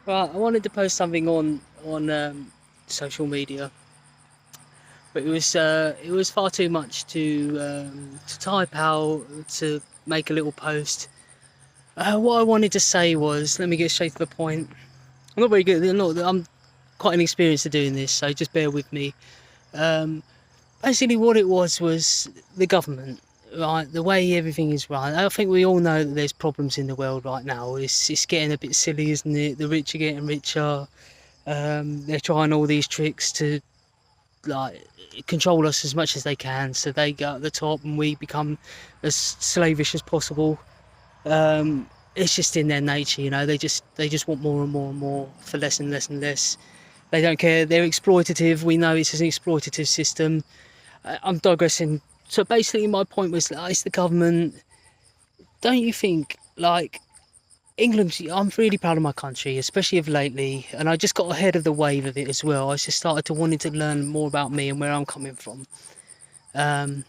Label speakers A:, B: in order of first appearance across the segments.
A: Right, I wanted to post something on social media, but it was far too much to type out to make a little post. What I wanted to say was, let me get straight to the point. I'm not very good. I'm quite inexperienced at doing this, so just bear with me. Um, Basically, what it was the government. Right, the way everything is run. I think we all know that there's problems in the world right now. It's getting a bit silly, isn't it? The rich are getting richer. They're trying all these tricks to like control us as much as they can, so they go at the top and we become as slavish as possible. It's just in their nature, you know. They just want more and more and more for less and less and less. They don't care. They're exploitative. We know it's an exploitative system. I'm digressing. So basically, my point was, it's the government. Don't you think, like, England, I'm really proud of my country, especially of lately, and I just got ahead of the wave of it as well. I just started to wanting to learn more about me and where I'm coming from. Um,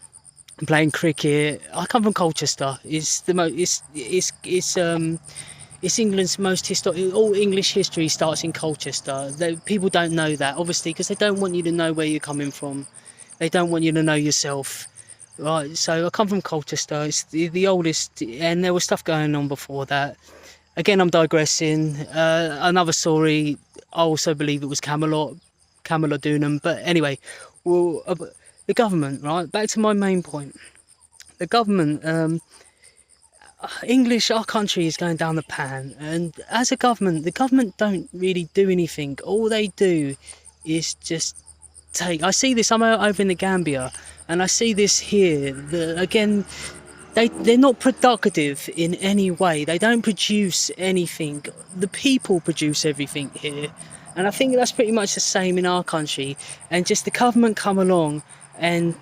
A: Playing cricket, I come from Colchester. It's the most. It's England's most historic. All English history starts in Colchester. People don't know that, obviously, because they don't want you to know where you're coming from. They don't want you to know yourself. Right, so I come from Colchester. It's the oldest, and there was stuff going on before that. Again, I'm digressing. Another story. I also believe it was Camelot Doonham. But anyway, well, the government, right? Back to my main point. The government, English, our country is going down the pan, and as a government, the government don't really do anything. All they do is just take. I see this. I'm over in the Gambia, and I see this here. Again, they're not productive in any way. They don't produce anything. The people produce everything here, and I think that's pretty much the same in our country. And just the government come along and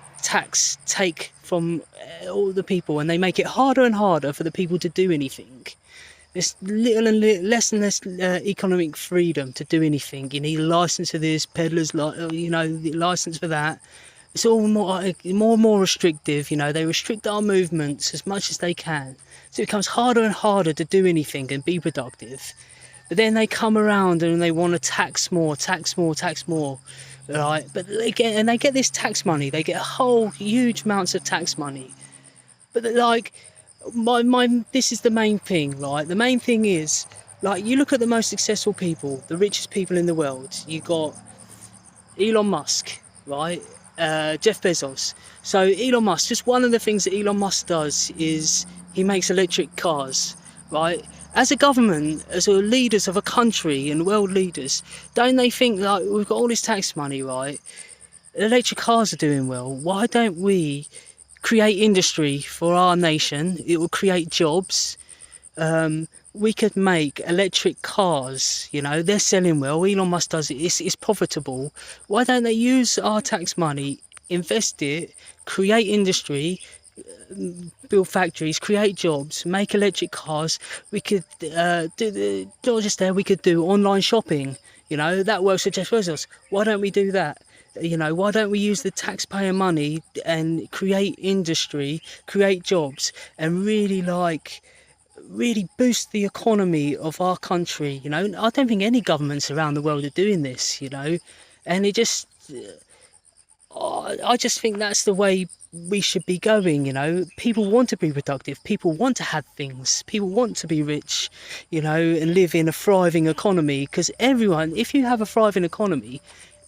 A: take from all the people, and they make it harder and harder for the people to do anything. There's little and less and less economic freedom to do anything. You need a license for this, peddlers, license for that. It's all more and more restrictive. You know, they restrict our movements as much as they can, so it becomes harder and harder to do anything and be productive. But then they come around and they want to tax more, tax more, tax more, right? But they get this tax money. They get a whole huge amounts of tax money. But like, this is the main thing. Right, the main thing is, like, you look at the most successful people, the richest people in the world. You got Elon Musk, right? Jeff Bezos. So Elon Musk, just one of the things that Elon Musk does is he makes electric cars, right? As a government, as a leaders of a country and world leaders, don't they think, like, we've got all this tax money, right? Electric cars are doing well. Why don't we create industry for our nation? It will create jobs. We could make electric cars, you know, they're selling well. Elon Musk does it, it's profitable. Why don't they use our tax money, invest it, create industry, build factories, create jobs, make electric cars? We could not just there, we could do online shopping, you know, that works for Jeff Bezos. Why don't we do that? You know, why don't we use the taxpayer money and create industry, create jobs, and really boost the economy of our country? You know, I don't think any governments around the world are doing this, you know, and I just think that's the way we should be going. You know, people want to be productive, people want to have things, people want to be rich, you know, and live in a thriving economy, because everyone, if you have a thriving economy,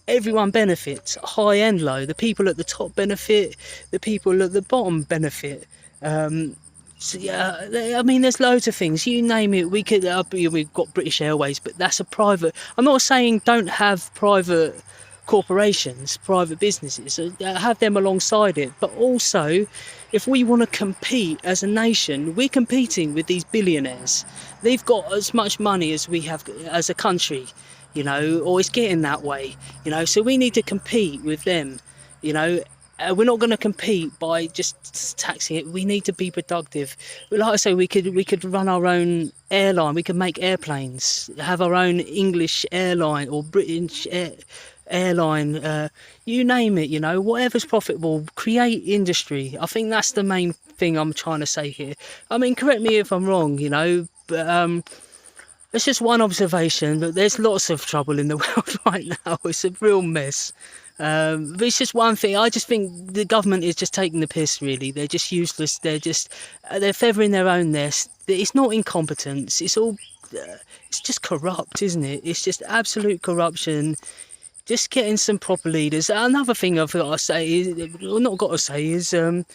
A: everyone benefits, high and low. The people at the top benefit, the people at the bottom benefit. So, yeah, I mean, there's loads of things. You name it. We've got British Airways, but that's a private. I'm not saying don't have private corporations, private businesses. Have them alongside it. But also, if we want to compete as a nation, we're competing with these billionaires. They've got as much money as we have as a country, you know, or it's getting that way, you know. So we need to compete with them, you know. We're not going to compete by just taxing it. We need to be productive. Like I say, we could run our own airline. We could make airplanes, have our own English airline or British airline. You name it, you know, whatever's profitable. Create industry. I think that's the main thing I'm trying to say here. I mean, correct me if I'm wrong, you know, but It's just one observation, but there's lots of trouble in the world right now. It's a real mess. But it's just one thing. I just think the government is just taking the piss, really. They're just useless. They're feathering their own nest. It's not incompetence. It's just corrupt, isn't it? It's just absolute corruption. Just getting some proper leaders. Another thing I've got to say is, well, not got to say is, look,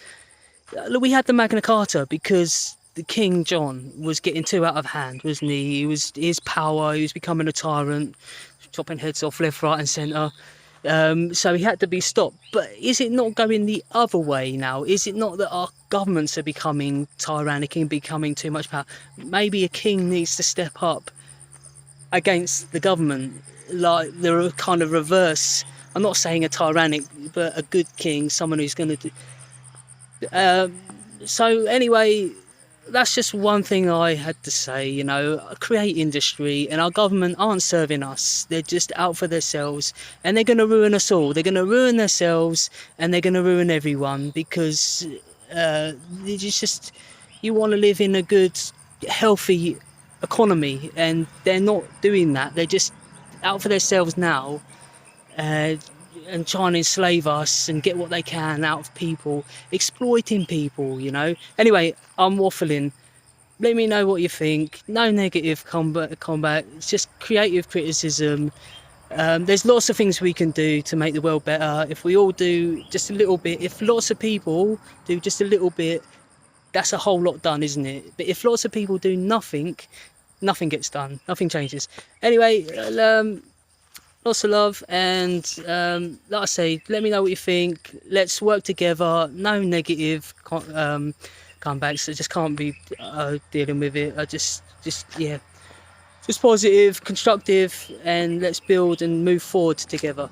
A: we had the Magna Carta because the King John was getting too out of hand, wasn't he? His power. He was becoming a tyrant, chopping heads off left, right, and centre. So he had to be stopped. But is it not going the other way now? Is it not that our governments are becoming tyrannic and becoming too much power? Maybe a king needs to step up against the government, like the kind of reverse. I'm not saying a tyrannic, but a good king, someone who's going to do. So anyway, that's just one thing I had to say. You know, create industry, and our government aren't serving us. They're just out for themselves, and they're going to ruin us all. They're going to ruin themselves, and they're going to ruin everyone, because you want to live in a good, healthy economy, and they're not doing that. They're just out for themselves now, and trying to enslave us and get what they can out of people, exploiting people, you know. Anyway, I'm waffling. Let me know what you think. No negative combat. It's just creative criticism. There's lots of things we can do to make the world better. If we all do just a little bit, if lots of people do just a little bit, that's a whole lot done, isn't it? But if lots of people do nothing, nothing gets done. Nothing changes. Anyway, lots of love, and like I say, let me know what you think. Let's work together. No negative comebacks. I just can't be dealing with it. Just positive, constructive, and let's build and move forward together.